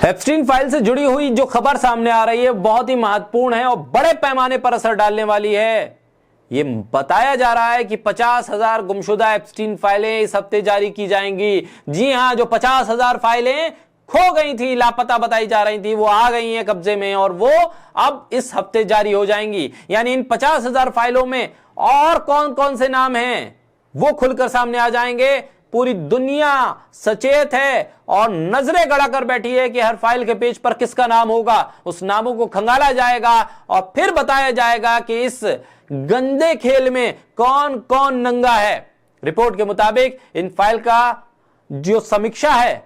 Epstein file से जुड़ी हुई जो खबर सामने आ रही है बहुत ही महत्वपूर्ण है और बड़े पैमाने पर असर डालने वाली है। ये बताया जा रहा है कि 50,000 गुमशुदा एप्स्टीन फाइलें इस हफ्ते जारी की जाएंगी। जी हां, जो 50,000 फाइलें खो गई थी, लापता बताई जा रही थी, वो आ गई हैं कब्जे में और वो अब इस हफ्ते जारी हो जाएंगी। यानी इन 50,000 फाइलों में और कौन कौन से नाम हैं वो खुलकर सामने आ जाएंगे। पूरी दुनिया सचेत है और नजरें गड़ा कर बैठी है कि हर फाइल के पेज पर किसका नाम होगा। उस नामों को खंगाला जाएगा और फिर बताया जाएगा कि इस गंदे खेल में कौन कौन नंगा है। रिपोर्ट के मुताबिक इन फाइल का जो समीक्षा है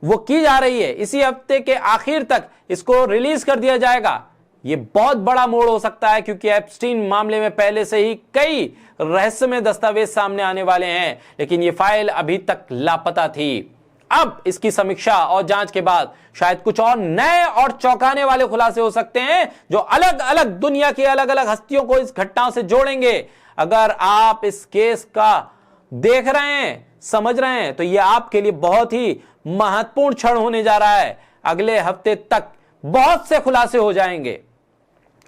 वो की जा रही है। इसी हफ्ते के आखिर तक इसको रिलीज कर दिया जाएगा। ये बहुत बड़ा मोड़ हो सकता है क्योंकि एप्स्टीन मामले में पहले से ही कई रहस्यमय दस्तावेज सामने आने वाले हैं, लेकिन ये फाइल अभी तक लापता थी। अब इसकी समीक्षा और जांच के बाद शायद कुछ और नए और चौंकाने वाले खुलासे हो सकते हैं जो अलग अलग दुनिया की अलग अलग हस्तियों को इस घटना से जोड़ेंगे। अगर आप इस केस का देख रहे हैं, समझ रहे हैं, तो यह आपके लिए बहुत ही महत्वपूर्ण क्षण होने जा रहा है। अगले हफ्ते तक बहुत से खुलासे हो जाएंगे।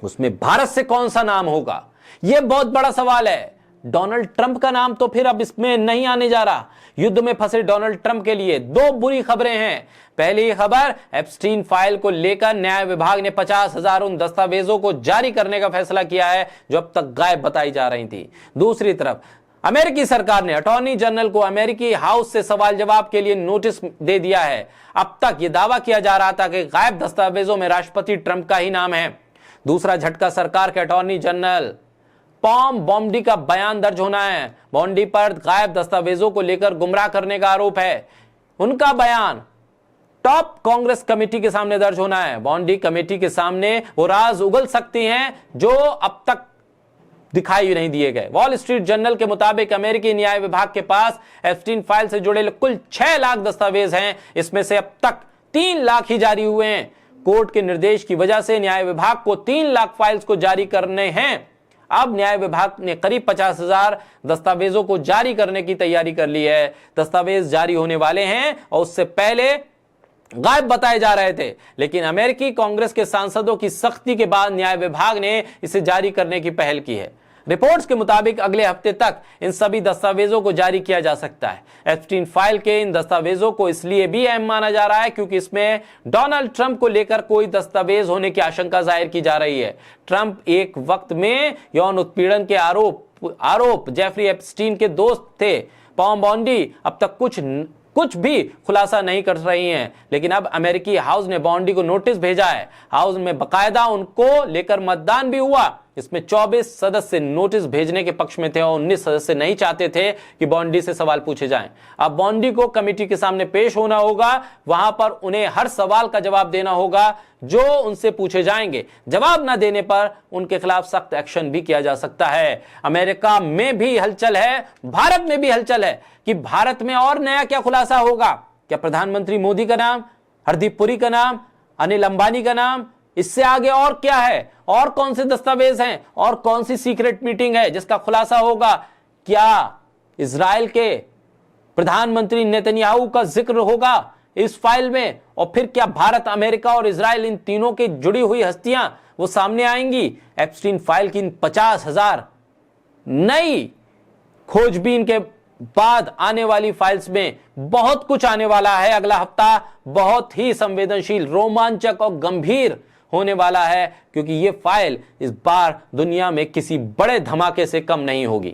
उसमें भारत से कौन सा नाम होगा, यह बहुत बड़ा सवाल है। डोनाल्ड ट्रंप का नाम तो फिर अब इसमें नहीं आने जा रहा। युद्ध में फंसे डोनाल्ड ट्रंप के लिए दो बुरी खबरें हैं। पहली खबर, एप्स्टीन फाइल को लेकर न्याय विभाग ने 50,000 उन दस्तावेजों को जारी करने का फैसला किया है जो अब तक गायब बताई जा रही थी। दूसरी तरफ अमेरिकी सरकार ने अटॉर्नी जनरल को अमेरिकी हाउस से सवाल जवाब के लिए नोटिस दे दिया है। अब तक यह दावा किया जा रहा था कि गायब दस्तावेजों में राष्ट्रपति ट्रंप का ही नाम है। दूसरा झटका, सरकार के अटॉर्नी जनरल पॉम बॉम्डी का बयान दर्ज होना है। बॉम्डी पर गायब दस्तावेजों को लेकर गुमराह करने का आरोप है। उनका बयान टॉप कांग्रेस कमेटी के सामने दर्ज होना है। बॉम्डी कमेटी के सामने वो राज उगल सकती हैं जो अब तक दिखाई नहीं दिए गए। वॉल स्ट्रीट जर्नल के मुताबिक अमेरिकी न्याय विभाग के पास एप्स्टीन फाइल से जुड़े कुल 6 लाख दस्तावेज हैं। इसमें से अब तक 3 लाख ही जारी हुए हैं। कोर्ट के निर्देश की वजह से न्याय विभाग को 3 लाख फाइल्स को जारी करने हैं। अब न्याय विभाग ने करीब 50,000 दस्तावेजों को जारी करने की तैयारी कर ली है। दस्तावेज जारी होने वाले हैं और उससे पहले गायब बताए जा रहे थे, लेकिन अमेरिकी कांग्रेस के सांसदों की सख्ती के बाद न्याय विभाग ने इसे जारी करने की पहल की है। रिपोर्ट्स के मुताबिक अगले हफ्ते तक इन सभी दस्तावेजों को जारी किया जा सकता है। एप्स्टीन फाइल के इन दस्तावेजों को इसलिए भी अहम माना जा रहा है क्योंकि इसमें डोनाल्ड ट्रंप को लेकर कोई दस्तावेज होने की आशंका जाहिर की जा रही है। ट्रंप एक वक्त में यौन उत्पीड़न के आरोप जेफरी एप्स्टीन के दोस्त थे। पॉम बॉम्डी अब तक कुछ भी खुलासा नहीं कर रही हैं, लेकिन अब अमेरिकी हाउस ने बॉम्डी को नोटिस भेजा है। हाउस में बकायदा उनको लेकर मतदान भी हुआ। इसमें 24 सदस्य नोटिस भेजने के पक्ष में थे और 19 सदस्य नहीं चाहते थे कि बॉम्डी से सवाल पूछे जाएं। अब बॉम्डी को कमेटी के सामने पेश होना होगा। वहां पर उन्हें हर सवाल का जवाब देना होगा जो उनसे पूछे जाएंगे। जवाब ना देने पर उनके खिलाफ सख्त एक्शन भी किया जा सकता है। अमेरिका में भी हलचल है, भारत में भी हलचल है कि भारत में और नया क्या खुलासा होगा। क्या प्रधानमंत्री मोदी का नाम, हरदीप पुरी का नाम, अनिल अंबानी का नाम, इससे आगे और क्या है, और कौन से दस्तावेज हैं, और कौन सी सीक्रेट मीटिंग है जिसका खुलासा होगा। क्या इजराइल के प्रधानमंत्री नेतन्याहू का जिक्र होगा इस फाइल में, और फिर क्या भारत, अमेरिका और इजराइल, इन तीनों की जुड़ी हुई हस्तियां वो सामने आएंगी। एप्स्टीन फाइल की इन 50,000 नई खोजबीन के बाद आने वाली फाइल्स में बहुत कुछ आने वाला है। अगला हफ्ता बहुत ही संवेदनशील, रोमांचक और गंभीर होने वाला है क्योंकि यह फाइल इस बार दुनिया में किसी बड़े धमाके से कम नहीं होगी।